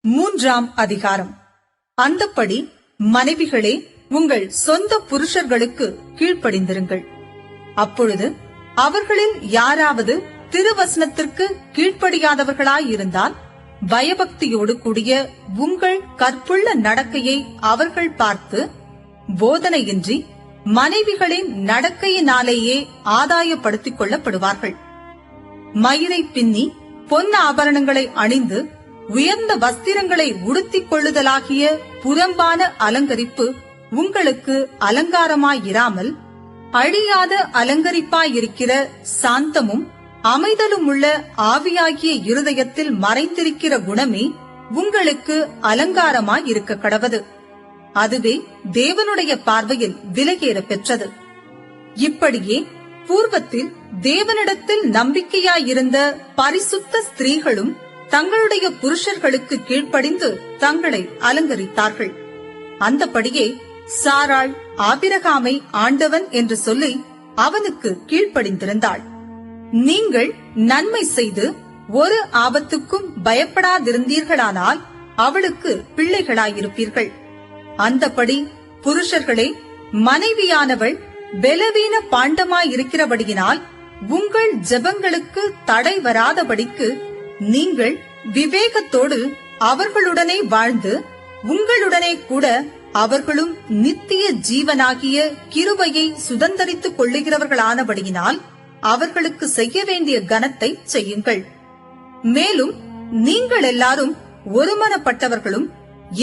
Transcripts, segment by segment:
மூன்றாம் அதிகாரம். அந்தப்படி மனைவிகளே, உங்கள் சொந்த புருஷர்களுக்கு கீழ்ப்படிந்திருங்கள். அப்பொழுது அவர்களில் யாராவது திருவசனத்திற்கு கீழ்ப்படியாதவர்களாயிருந்தால் பயபக்தியோடு கூடிய உங்கள் கற்புள்ள நடக்கையை அவர்கள் பார்த்து போதனையின்றி மனைவிகளின் நடக்கையினாலேயே ஆதாயப்படுத்திக் கொள்ளப்படுவார்கள். மயிரை பின்னி பொன் ஆபரணங்களை அணிந்து உயர்ந்த வஸ்திரங்களை உடுத்திக் கொள்ளுதலாகிய புறம்பான அலங்கரிப்பு உங்களுக்கு அலங்காரமாயிராமல் அழியாத அலங்கரிப்பாயிருக்கிற சாந்தமும் அமைதலும் உள்ள ஆவியாகிய இருதயத்தில் மறைந்திருக்கிற குணமே உங்களுக்கு அலங்காரமாயிருக்க கடவது. அதுவே தேவனுடைய பார்வையில் விலையேற பெற்றது. இப்படியே பூர்வத்தில் தேவனிடத்தில் நம்பிக்கையாயிருந்த பரிசுத்த ஸ்திரீகளும் தங்களுடைய புருஷர்களுக்கு கீழ்ப்படிந்து தங்களை அலங்கரித்தார்கள். அந்தபடியே சாராள் ஆபிரகாமை ஆண்டவன் என்று சொல்லி அவனுக்கு கீழ்ப்படிந்திருந்தாள். நீங்கள் நன்மை செய்து ஒரு ஆபத்துக்கும் பயப்படாதிருந்தீர்களானால் அவளுக்கு பிள்ளைகளாயிருப்பீர்கள். அந்தபடி புருஷர்களே, மனைவியானவள் பலவீன பாண்டமாயிருக்கிறபடியினால் உங்கள் ஜெபங்களுக்கு தடை வராதபடிக்கு நீங்கள் விவேகத்தோடு அவர்களுடனே வாழ்ந்து உங்களுடனே கூட அவர்களும் நித்திய ஜீவனாகிய கிருபையை சுதந்தரித்துக் கொள்ளுகிறவர்களானபடியினால் அவர்களுக்கு செய்ய வேண்டிய கனத்தை செய்யுங்கள். மேலும் நீங்கள் எல்லாரும் ஒருமனப்பட்டவர்களும்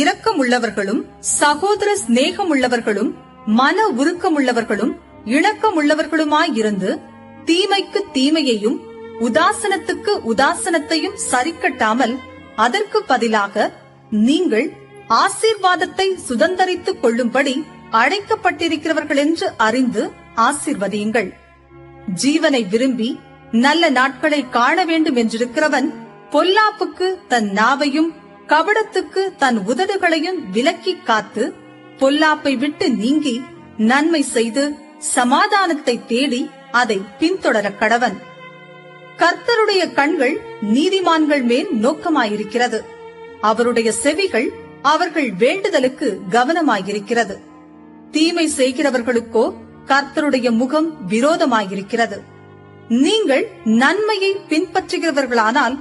இரக்கமுள்ளவர்களும் சகோதர சிநேகமுள்ளவர்களும் மன உருக்கமுள்ளவர்களும் இணக்கமுள்ளவர்களுமாயிருந்து தீமைக்கு தீமையையும் உதாசனத்துக்கு உதாசனத்தையும் சரிக்கட்டாமல் அதற்கு பதிலாக நீங்கள் ஆசீர்வாதத்தை சுதந்தரித்துக் கொள்ளும்படி அழைக்கப்பட்டிருக்கிறவர்கள் என்று அறிந்து ஆசீர்வதியுங்கள். ஜீவனை விரும்பி நல்ல நாட்களை காண வேண்டும் என்றிருக்கிறவன் பொல்லாப்புக்கு தன் நாவையும் கபடத்துக்கு தன் உதடுகளையும் விலக்கி காத்து பொல்லாப்பை விட்டு நீங்கி நன்மை செய்து சமாதானத்தை தேடி அதை பின்தொடர கடவன். கர்த்தருடைய கண்கள் நீதிமான்கள் மேல் நோக்கமாயிருக்கிறது, அவருடைய செவிகள் அவர்கள் வேண்டுதலுக்கு கவனமாயிருக்கிறது. தீமை செய்கிறவர்களுக்கோ கர்த்தருடைய முகம் விரோதமாயிருக்கிறது. நீங்கள் நன்மையை பின்பற்றுகிறவர்களானால்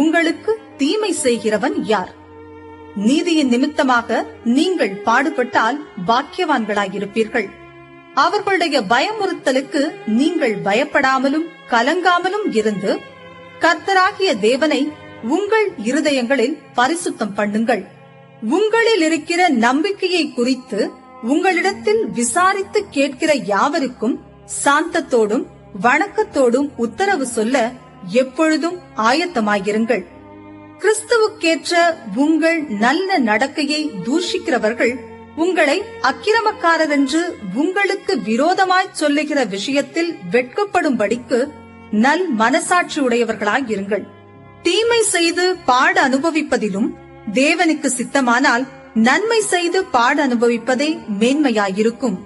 உங்களுக்கு தீமை செய்கிறவன் யார்? நீதியின் நிமித்தமாக நீங்கள் பாடுபட்டால் பாக்கியவான்களாயிருப்பீர்கள். அவர்களுடைய பயமுறுத்தலுக்கு நீங்கள் பயப்படாமலும் கலங்காமலும் இருந்து கர்த்தராகிய தேவனை உங்கள் இருதயங்களில் பரிசுத்தம் பண்ணுங்கள். உங்களில் இருக்கிற நம்பிக்கையை குறித்து உங்களிடத்தில் விசாரித்து கேட்கிற யாவருக்கும் சாந்தத்தோடும் வணக்கத்தோடும் உத்தரவு சொல்ல எப்பொழுதும் ஆயத்தமாயிருங்கள். கிறிஸ்துவுக்கேற்ற உங்கள் நல்ல நடக்கையை தூஷிக்கிறவர்கள் உங்களை அக்கிரமக்காரர் என்று உங்களுக்கு விரோதமாய் சொல்லுகிற விஷயத்தில் வெட்கப்படும்படிக்கு நல் மனசாட்சி உடையவர்களாயிருங்கள். தீமை செய்து பாட அனுபவிப்பதிலும் தேவனுக்கு சித்தமானால் நன்மை செய்து பாட அனுபவிப்பதே மேன்மையாயிருக்கும்.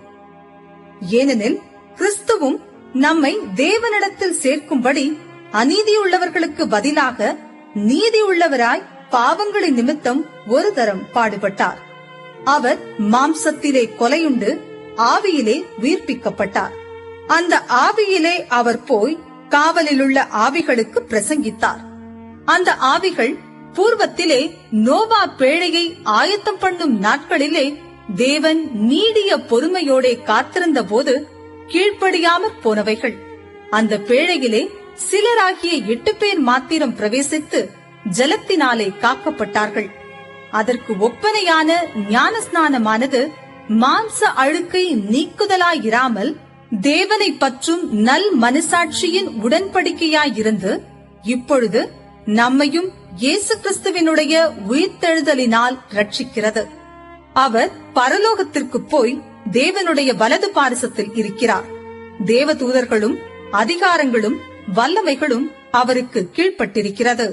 ஏனெனில் கிறிஸ்துவும் நம்மை தேவனிடத்தில் சேர்க்கும்படி அநீதியுள்ளவர்களுக்கு பதிலாக நீதியுள்ளவராய் பாவங்களின் நிமித்தம் ஒரு தரம் பாடுபட்டார். அவர் மாம்சத்திலே கொலையுண்டு ஆவியிலே உயிர்ப்பிக்கப்பட்டார். அந்த ஆவியிலே அவர் போய் காவலிலுள்ள ஆவிகளுக்கு பிரசங்கித்தார். அந்த ஆவிகள் பூர்வத்திலே நோவா பேழையை ஆயத்தம் பண்ணும் நாட்களிலே தேவன் நீடிய பொறுமையோடே காத்திருந்த போது கீழ்ப்படியாமற் போனவைகள். அந்த பேழையிலே சிலராகிய 8 பேர் மாத்திரம் பிரவேசித்து ஜலத்தினாலே காக்கப்பட்டார்கள். அதற்கு ஒப்பனையான ஞானஸ்நானமானது மாம்ச அழுக்கை நீக்குதலாயிராமல் தேவனை பற்றும் நல் மனசாட்சியின் உடன்படிக்கையாயிருந்து இப்பொழுது நம்மையும் இயேசு கிறிஸ்துவினுடைய உயிர்த்தெழுதலினால் ரட்சிக்கிறது. அவர் பரலோகத்திற்கு போய் தேவனுடைய வலது பாரிசத்தில் இருக்கிறார். தேவதூதர்களும் அதிகாரங்களும் வல்லமைகளும் அவருக்கு கீழ்ப்பட்டிருக்கிறது.